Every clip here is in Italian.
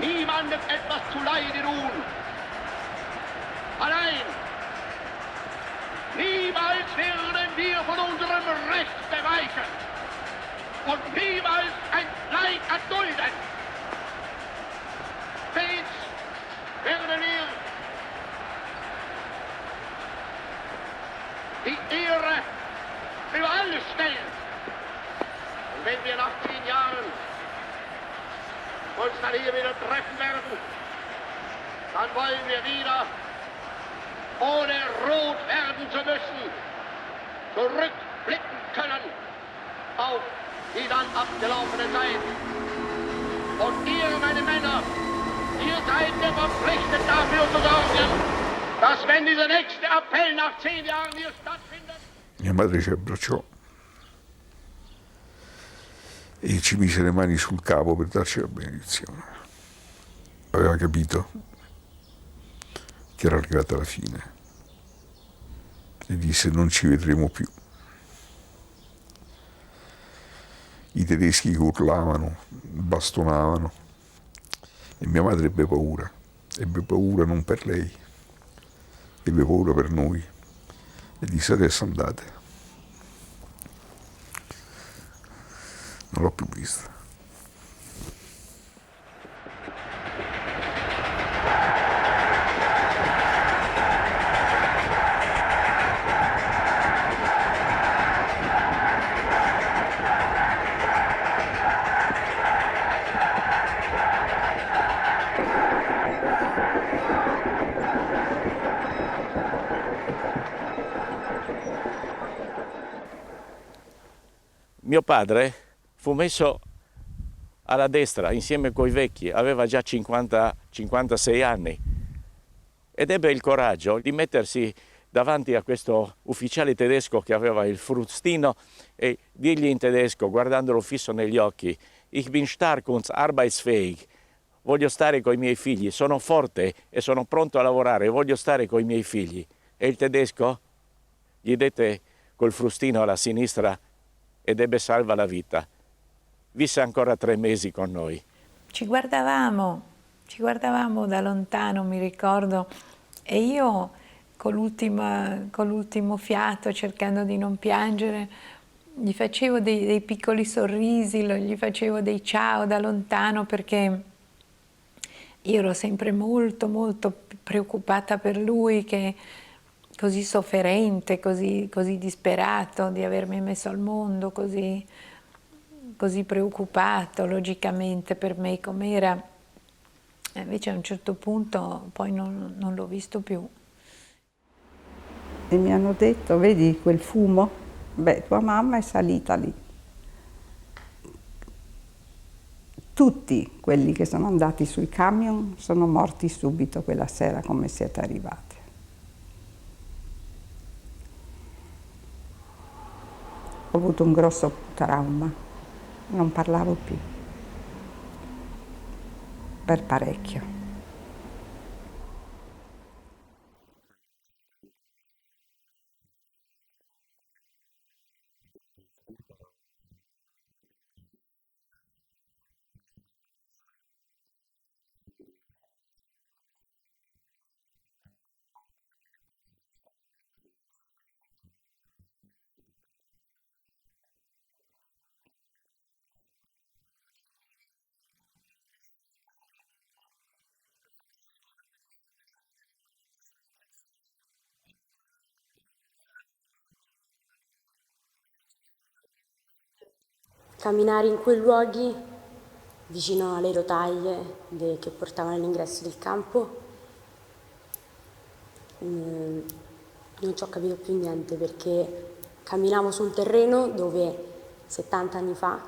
niemandem etwas zuleide tun. Allein, niemals werden wir von unserem Recht beweichen und niemals ein Leid erdulden. Stets werden wir die Ehre über alles stellen. Und wenn wir nach 10 Jahren uns dann hier wieder treffen werden, dann wollen wir wieder, ohne rot werden zu müssen, zurückblicken können auf die dann abgelaufene Zeit. Und ihr, meine Männer, ihr seid mir verpflichtet, dafür zu sorgen, dass wenn dieser nächste Appell nach 10 Jahren hier stattfindet... Mia madre ci abbracciò e ci mise le mani sul capo per darci la benedizione. Aveva capito che era arrivata la fine e disse: non ci vedremo più. I tedeschi che urlavano, bastonavano e mia madre ebbe paura non per lei, ebbe paura per noi e disse: adesso andate. Non l'ho più vista. Mio padre fu messo alla destra insieme coi vecchi, aveva già 56 anni ed ebbe il coraggio di mettersi davanti a questo ufficiale tedesco che aveva il frustino e dirgli in tedesco, guardandolo fisso negli occhi: Ich bin stark und arbeitsfähig, voglio stare coi miei figli, sono forte e sono pronto a lavorare, voglio stare coi miei figli. E il tedesco gli dette col frustino alla sinistra ed ebbe salva la vita. Visse ancora 3 mesi con noi. Ci guardavamo da lontano, mi ricordo, e io con l'ultimo fiato, cercando di non piangere, gli facevo dei piccoli sorrisi, gli facevo dei ciao da lontano, perché io ero sempre molto, molto preoccupata per lui, che così sofferente, così disperato di avermi messo al mondo, così preoccupato logicamente per me com'era. Invece a un certo punto poi non l'ho visto più. E mi hanno detto: vedi quel fumo? Beh, tua mamma è salita lì. Tutti quelli che sono andati sui camion sono morti subito quella sera come siete arrivati. Ho avuto un grosso trauma, non parlavo più, per parecchio. Camminare in quei luoghi, vicino alle rotaie che portavano all'ingresso del campo, non ci ho capito più niente, perché camminavo su un terreno dove 70 anni fa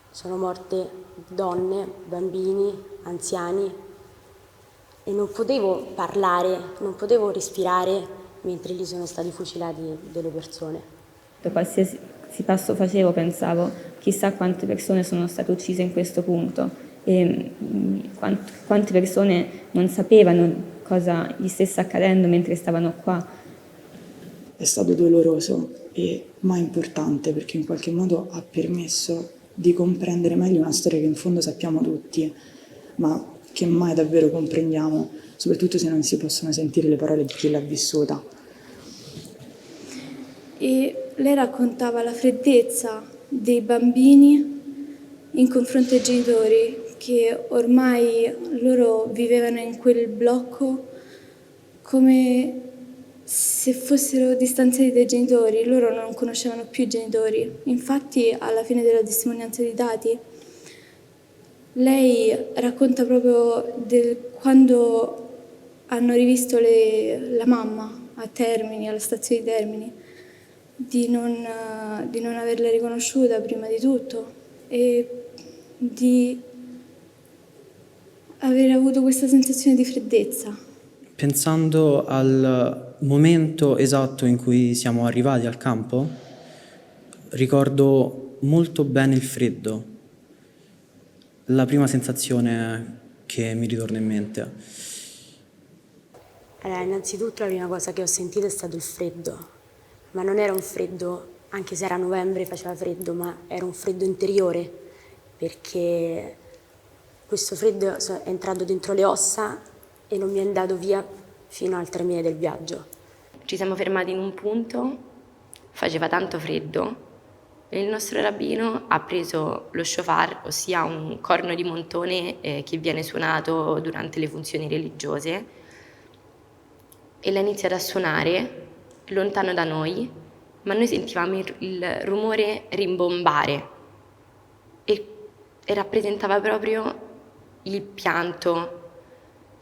sono morte donne, bambini, anziani, e non potevo parlare, non potevo respirare mentre lì sono stati fucilati delle persone. Qualsiasi passo facevo pensavo: chissà quante persone sono state uccise in questo punto, e quante persone non sapevano cosa gli stesse accadendo mentre stavano qua. È stato doloroso ma importante, perché in qualche modo ha permesso di comprendere meglio una storia che in fondo sappiamo tutti, ma che mai davvero comprendiamo, soprattutto se non si possono sentire le parole di chi l'ha vissuta. E lei raccontava la freddezza dei bambini in confronto ai genitori, che ormai loro vivevano in quel blocco come se fossero distanziati dai genitori. Loro non conoscevano più i genitori. Infatti, alla fine della testimonianza dei dati, lei racconta proprio quando hanno rivisto la mamma a Termini, alla stazione di Termini, di non averla riconosciuta prima di tutto e di aver avuto questa sensazione di freddezza. Pensando al momento esatto in cui siamo arrivati al campo, ricordo molto bene il freddo, la prima sensazione che mi ritorna in mente. Allora, innanzitutto la prima cosa che ho sentito è stato il freddo, ma non era un freddo, anche se era novembre faceva freddo, ma era un freddo interiore, perché questo freddo è entrato dentro le ossa e non mi è andato via fino al termine del viaggio. Ci siamo fermati in un punto, faceva tanto freddo e il nostro rabbino ha preso lo shofar, ossia un corno di montone che viene suonato durante le funzioni religiose, e l'ha iniziato a suonare lontano da noi, ma noi sentivamo il rumore rimbombare e rappresentava proprio il pianto,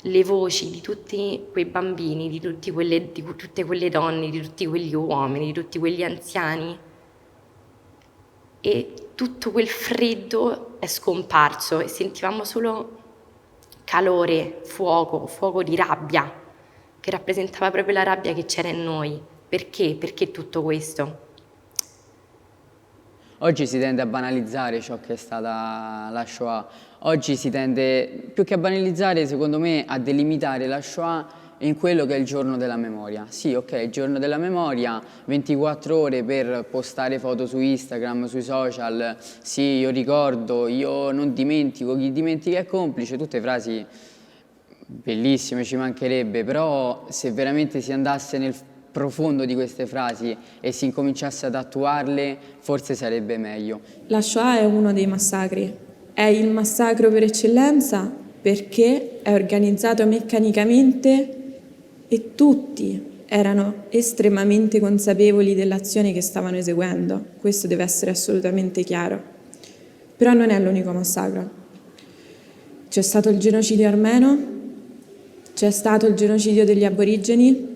le voci di tutti quei bambini, di tutte quelle donne, di tutti quegli uomini, di tutti quegli anziani, e tutto quel freddo è scomparso e sentivamo solo calore, fuoco di rabbia, che rappresentava proprio la rabbia che c'era in noi. Perché? Perché tutto questo? Oggi si tende a banalizzare ciò che è stata la Shoah. Oggi si tende, più che a banalizzare, secondo me, a delimitare la Shoah in quello che è il giorno della memoria. Sì, ok, il giorno della memoria, 24 ore per postare foto su Instagram, sui social, sì, io ricordo, io non dimentico, chi dimentica è complice, tutte frasi bellissime, ci mancherebbe, però se veramente si andasse nel profondo di queste frasi e si incominciasse ad attuarle, forse sarebbe meglio. La Shoah è uno dei massacri, è il massacro per eccellenza perché è organizzato meccanicamente e tutti erano estremamente consapevoli dell'azione che stavano eseguendo. Questo deve essere assolutamente chiaro. Però non è l'unico massacro. C'è stato il genocidio armeno, c'è stato il genocidio degli aborigeni,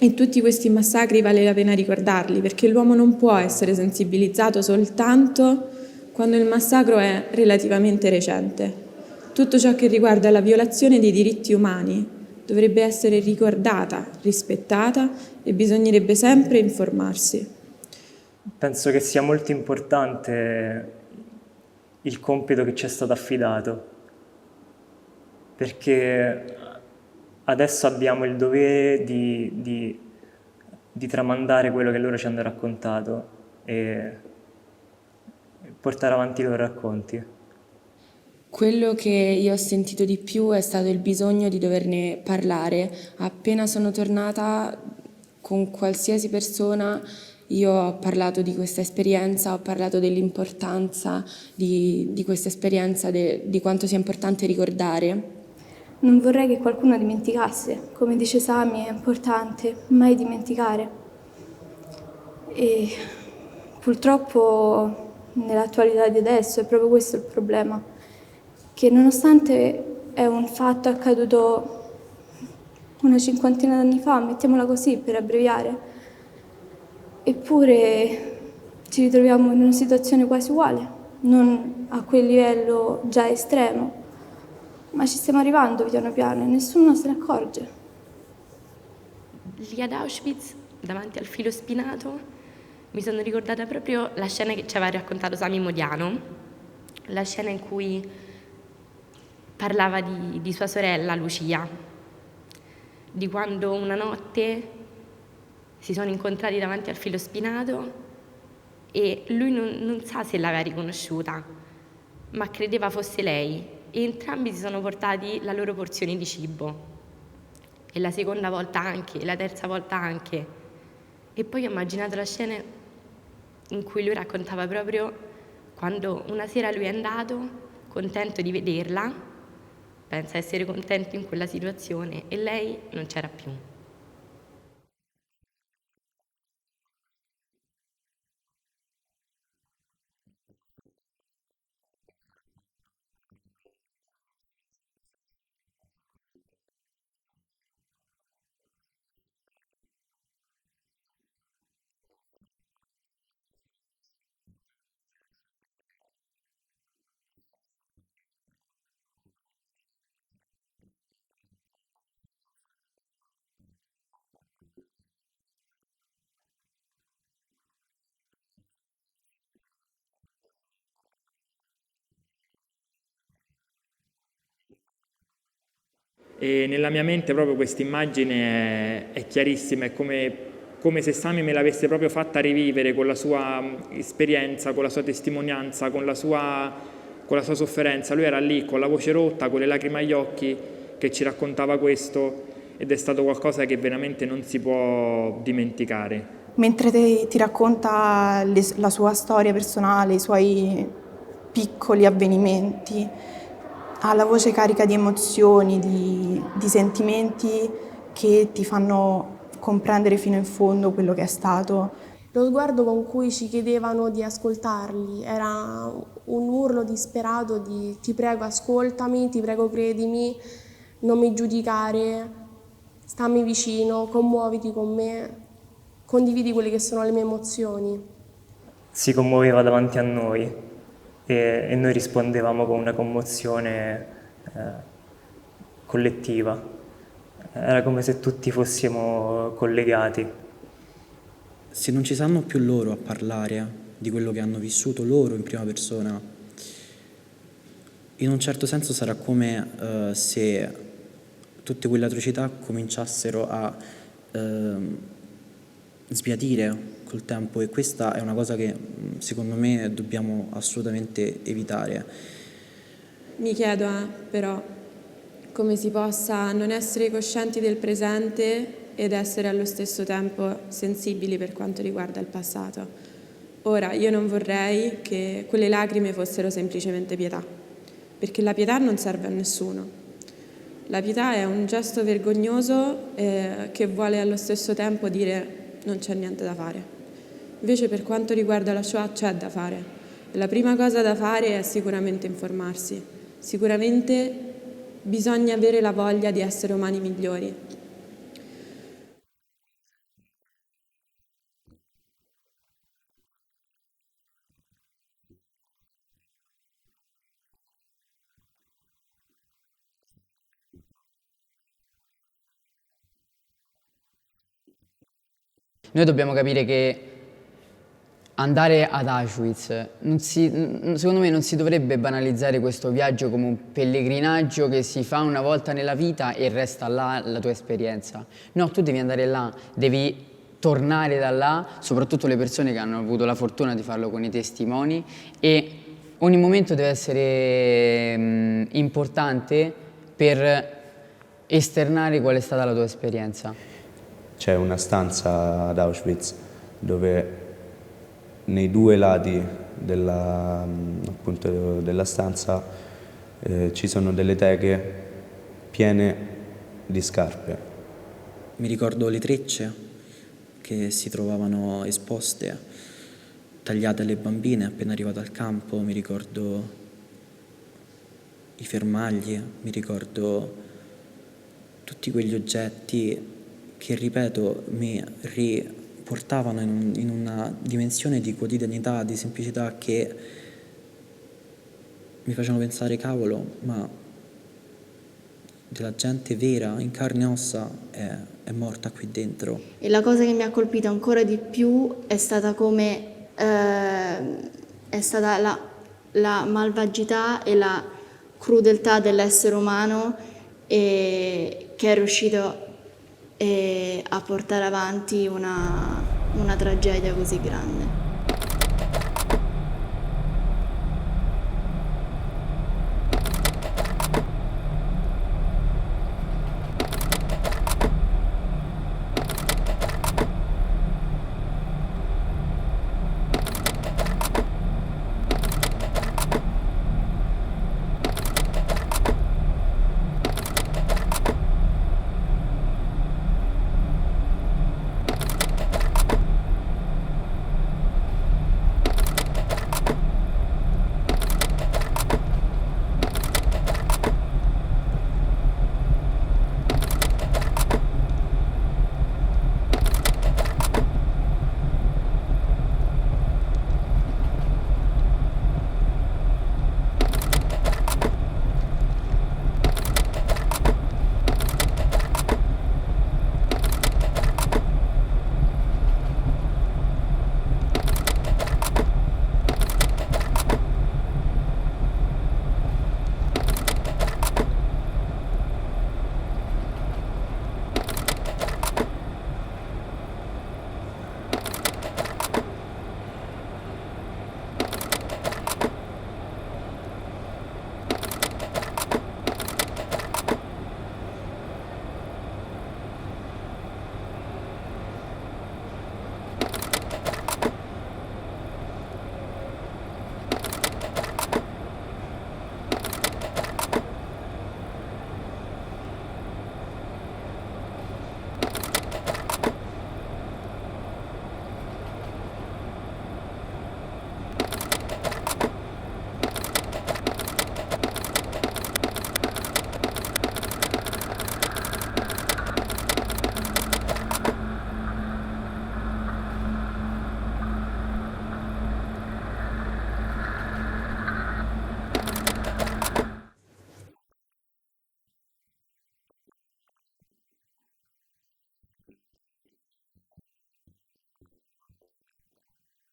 e tutti questi massacri vale la pena ricordarli, perché l'uomo non può essere sensibilizzato soltanto quando il massacro è relativamente recente. Tutto ciò che riguarda la violazione dei diritti umani dovrebbe essere ricordata, rispettata e bisognerebbe sempre informarsi. Penso che sia molto importante il compito che ci è stato affidato, perché adesso abbiamo il dovere di tramandare quello che loro ci hanno raccontato e portare avanti i loro racconti. Quello che io ho sentito di più è stato il bisogno di doverne parlare. Appena sono tornata, con qualsiasi persona, io ho parlato di questa esperienza, ho parlato dell'importanza di questa esperienza, di quanto sia importante ricordare. Non vorrei che qualcuno dimenticasse. Come dice Sami, è importante mai dimenticare. E purtroppo nell'attualità di adesso è proprio questo il problema, che nonostante è un fatto accaduto una cinquantina d'anni fa, mettiamola così per abbreviare, eppure ci ritroviamo in una situazione quasi uguale, non a quel livello già estremo, ma ci stiamo arrivando piano piano e nessuno se ne accorge. Lì ad Auschwitz, davanti al filo spinato, mi sono ricordata proprio la scena che ci aveva raccontato Sami Modiano, la scena in cui parlava di sua sorella Lucia, di quando una notte si sono incontrati davanti al filo spinato e lui non sa se l'aveva riconosciuta, ma credeva fosse lei. e entrambi si sono portati la loro porzione di cibo. E la seconda volta anche, e la terza volta anche. E poi ho immaginato la scena in cui lui raccontava proprio quando una sera lui è andato, contento di vederla, pensa essere contento in quella situazione, e lei non c'era più. E nella mia mente proprio questa immagine è chiarissima, è come se Sami me l'avesse proprio fatta rivivere con la sua esperienza, con la sua testimonianza, con la sua sofferenza. Lui era lì con la voce rotta, con le lacrime agli occhi, che ci raccontava questo, ed è stato qualcosa che veramente non si può dimenticare. Mentre ti racconta la sua storia personale, i suoi piccoli avvenimenti, ha la voce carica di emozioni, di sentimenti che ti fanno comprendere fino in fondo quello che è stato. Lo sguardo con cui ci chiedevano di ascoltarli era un urlo disperato di ti prego ascoltami, ti prego credimi, non mi giudicare, stammi vicino, commuoviti con me, condividi quelle che sono le mie emozioni. Si commuoveva davanti a noi e noi rispondevamo con una commozione collettiva. Era come se tutti fossimo collegati. Se non ci sanno più loro a parlare di quello che hanno vissuto loro in prima persona, in un certo senso sarà come se tutte quelle atrocità cominciassero a sbiadire col tempo, e questa è una cosa che secondo me dobbiamo assolutamente evitare. Mi chiedo però come si possa non essere coscienti del presente ed essere allo stesso tempo sensibili per quanto riguarda il passato. Ora, io non vorrei che quelle lacrime fossero semplicemente pietà, perché la pietà non serve a nessuno. La pietà è un gesto vergognoso che vuole allo stesso tempo dire non c'è niente da fare. Invece per quanto riguarda la Shoah c'è da fare. La prima cosa da fare è sicuramente informarsi. Sicuramente bisogna avere la voglia di essere umani migliori. Noi dobbiamo capire che andare ad Auschwitz, secondo me non si dovrebbe banalizzare questo viaggio come un pellegrinaggio che si fa una volta nella vita e resta là la tua esperienza. No, tu devi andare là, devi tornare da là, soprattutto le persone che hanno avuto la fortuna di farlo con i testimoni, e ogni momento deve essere importante per esternare qual è stata la tua esperienza. C'è una stanza ad Auschwitz dove nei due lati della stanza ci sono delle teghe piene di scarpe. Mi ricordo le trecce che si trovavano esposte, tagliate alle bambine appena arrivate al campo, mi ricordo i fermagli, mi ricordo tutti quegli oggetti che, ripeto, mi riportavano in una dimensione di quotidianità, di semplicità, che mi facevano pensare, cavolo, ma della gente vera, in carne e ossa, è morta qui dentro. E la cosa che mi ha colpito ancora di più è stata come è stata la malvagità e la crudeltà dell'essere umano che è riuscito a portare avanti una tragedia così grande.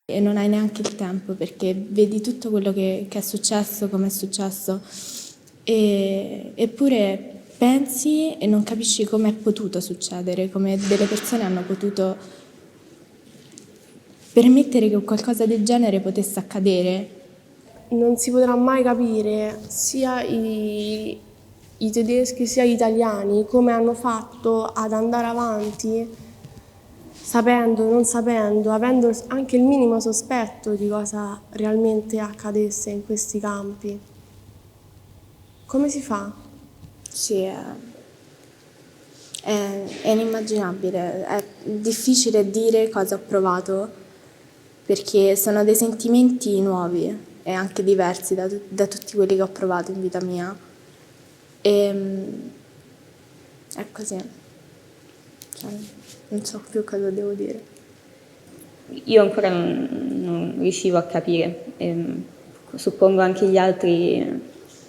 E non hai neanche il tempo perché vedi tutto quello che è successo, come è successo, eppure pensi e non capisci come è potuto succedere, come delle persone hanno potuto permettere che qualcosa del genere potesse accadere. Non si potrà mai capire sia i tedeschi sia gli italiani come hanno fatto ad andare avanti sapendo, non sapendo, avendo anche il minimo sospetto di cosa realmente accadesse in questi campi. Come si fa? Sì, è inimmaginabile, è difficile dire cosa ho provato perché sono dei sentimenti nuovi e anche diversi da tutti quelli che ho provato in vita mia. È così, cioè, non so più cosa devo dire. Io ancora non riuscivo a capire, suppongo anche gli altri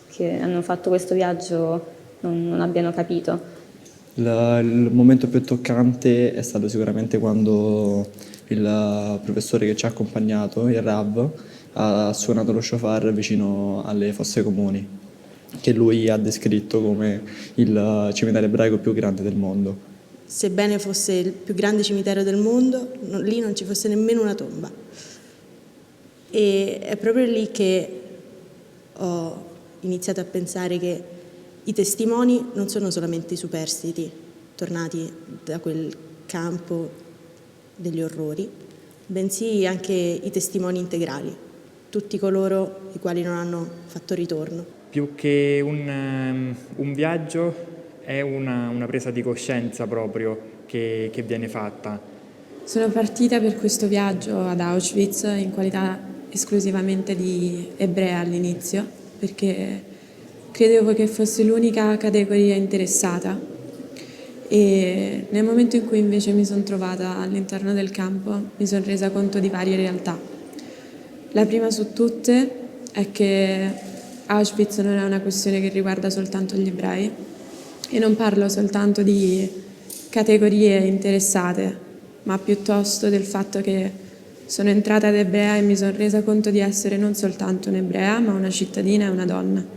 che hanno fatto questo viaggio non abbiano capito. Il momento più toccante è stato sicuramente quando il professore che ci ha accompagnato, il Rav, ha suonato lo shofar vicino alle fosse comuni, che lui ha descritto come il cimitero ebraico più grande del mondo. Sebbene fosse il più grande cimitero del mondo, lì non ci fosse nemmeno una tomba. E è proprio lì che ho iniziato a pensare che i testimoni non sono solamente i superstiti tornati da quel campo degli orrori, bensì anche i testimoni integrali, tutti coloro i quali non hanno fatto ritorno. Più che un viaggio è una presa di coscienza proprio che viene fatta. Sono partita per questo viaggio ad Auschwitz in qualità esclusivamente di ebrea all'inizio, perché credevo che fosse l'unica categoria interessata e nel momento in cui invece mi sono trovata all'interno del campo mi sono resa conto di varie realtà. La prima su tutte è che Auschwitz non è una questione che riguarda soltanto gli ebrei e non parlo soltanto di categorie interessate, ma piuttosto del fatto che sono entrata ad ebrea e mi sono resa conto di essere non soltanto un'ebrea, ma una cittadina e una donna.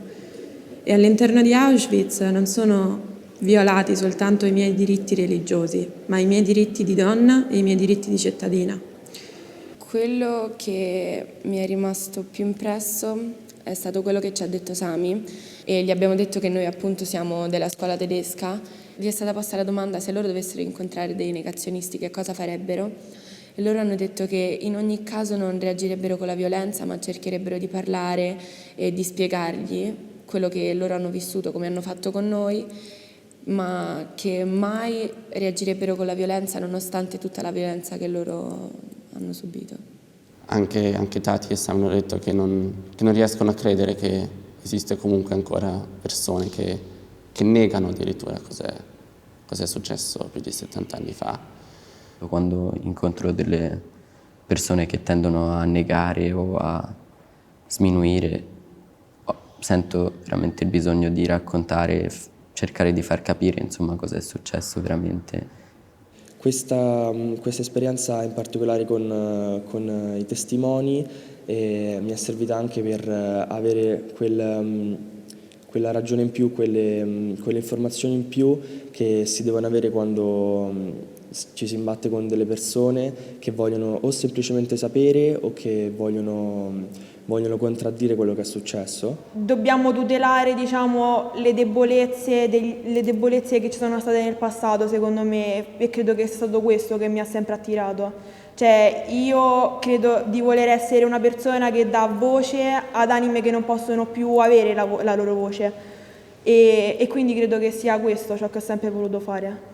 E all'interno di Auschwitz non sono violati soltanto i miei diritti religiosi, ma i miei diritti di donna e i miei diritti di cittadina. Quello che mi è rimasto più impresso è stato quello che ci ha detto Sami e gli abbiamo detto che noi appunto siamo della scuola tedesca. Gli è stata posta la domanda se loro dovessero incontrare dei negazionisti che cosa farebbero e loro hanno detto che in ogni caso non reagirebbero con la violenza ma cercherebbero di parlare e di spiegargli quello che loro hanno vissuto come hanno fatto con noi, ma che mai reagirebbero con la violenza nonostante tutta la violenza che loro hanno subito. Anche Tati e Sam hanno detto che non riescono a credere che esiste comunque ancora persone che negano addirittura cos'è successo più di 70 anni fa. Quando incontro delle persone che tendono a negare o a sminuire, sento veramente il bisogno di raccontare, cercare di far capire insomma cosa è successo veramente. Questa esperienza in particolare con i testimoni mi è servita anche per avere quella ragione in più, quelle informazioni in più che si devono avere quando ci si imbatte con delle persone che vogliono o semplicemente sapere o che vogliono contraddire quello che è successo. Dobbiamo tutelare, diciamo, le debolezze che ci sono state nel passato, secondo me, e credo che sia stato questo che mi ha sempre attirato. Cioè, io credo di voler essere una persona che dà voce ad anime che non possono più avere la loro voce e quindi credo che sia questo ciò che ho sempre voluto fare.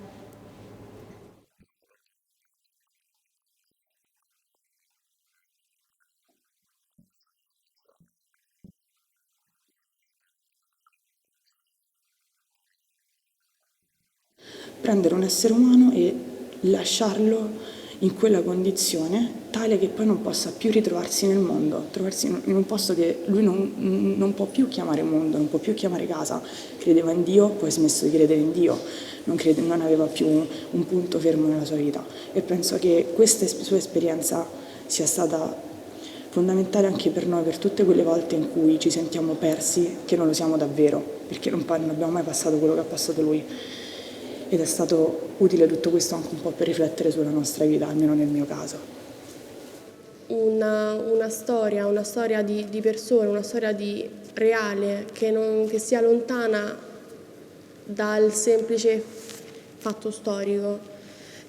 Prendere un essere umano e lasciarlo in quella condizione tale che poi non possa più ritrovarsi nel mondo, trovarsi in un posto che lui non può più chiamare mondo, non può più chiamare casa. Credeva in Dio, poi ha smesso di credere in Dio, non aveva più un punto fermo nella sua vita e penso che questa sua esperienza sia stata fondamentale anche per noi, per tutte quelle volte in cui ci sentiamo persi, che non lo siamo davvero, perché non abbiamo mai passato quello che ha passato lui. Ed è stato utile tutto questo anche un po' per riflettere sulla nostra vita, almeno nel mio caso. Una storia di persone, una storia di reale, che sia lontana dal semplice fatto storico,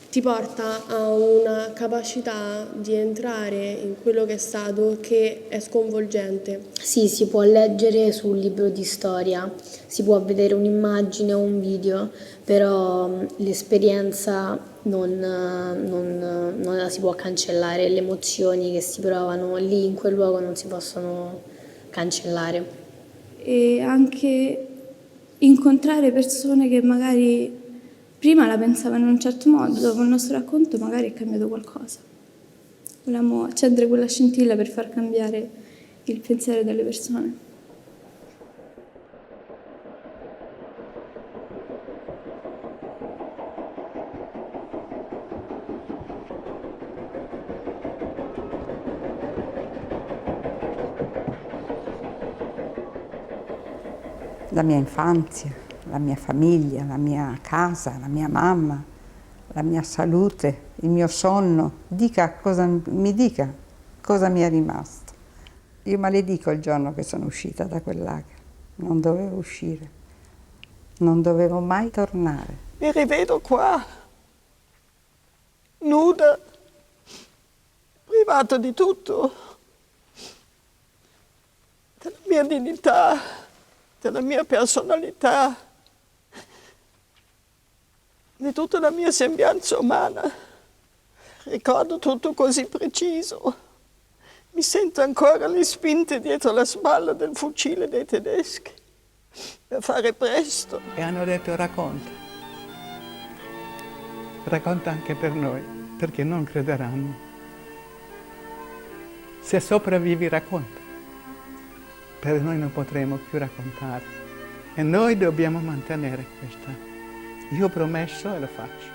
ti porta a una capacità di entrare in quello che è stato, che è sconvolgente. Sì, si può leggere sul libro di storia, si può vedere un'immagine o un video, però l'esperienza non la si può cancellare, le emozioni che si provano lì in quel luogo non si possono cancellare. E anche incontrare persone che magari prima la pensavano in un certo modo, dopo il nostro racconto magari è cambiato qualcosa. Volevamo accendere quella scintilla per far cambiare il pensiero delle persone. La mia infanzia, la mia famiglia, la mia casa, la mia mamma, la mia salute, il mio sonno. Mi dica cosa mi è rimasto. Io maledico il giorno che sono uscita da quel lager. Non dovevo uscire, non dovevo mai tornare. Mi rivedo qua, nuda, privata di tutto, della mia dignità, della mia personalità, di tutta la mia sembianza umana. Ricordo tutto così preciso. Mi sento ancora le spinte dietro la spalla del fucile dei tedeschi per fare presto. E hanno detto racconta. Racconta anche per noi, perché non crederanno. Se sopravvivi racconta. Per noi non potremo più raccontare. E noi dobbiamo mantenere questa. Io ho promesso e lo faccio.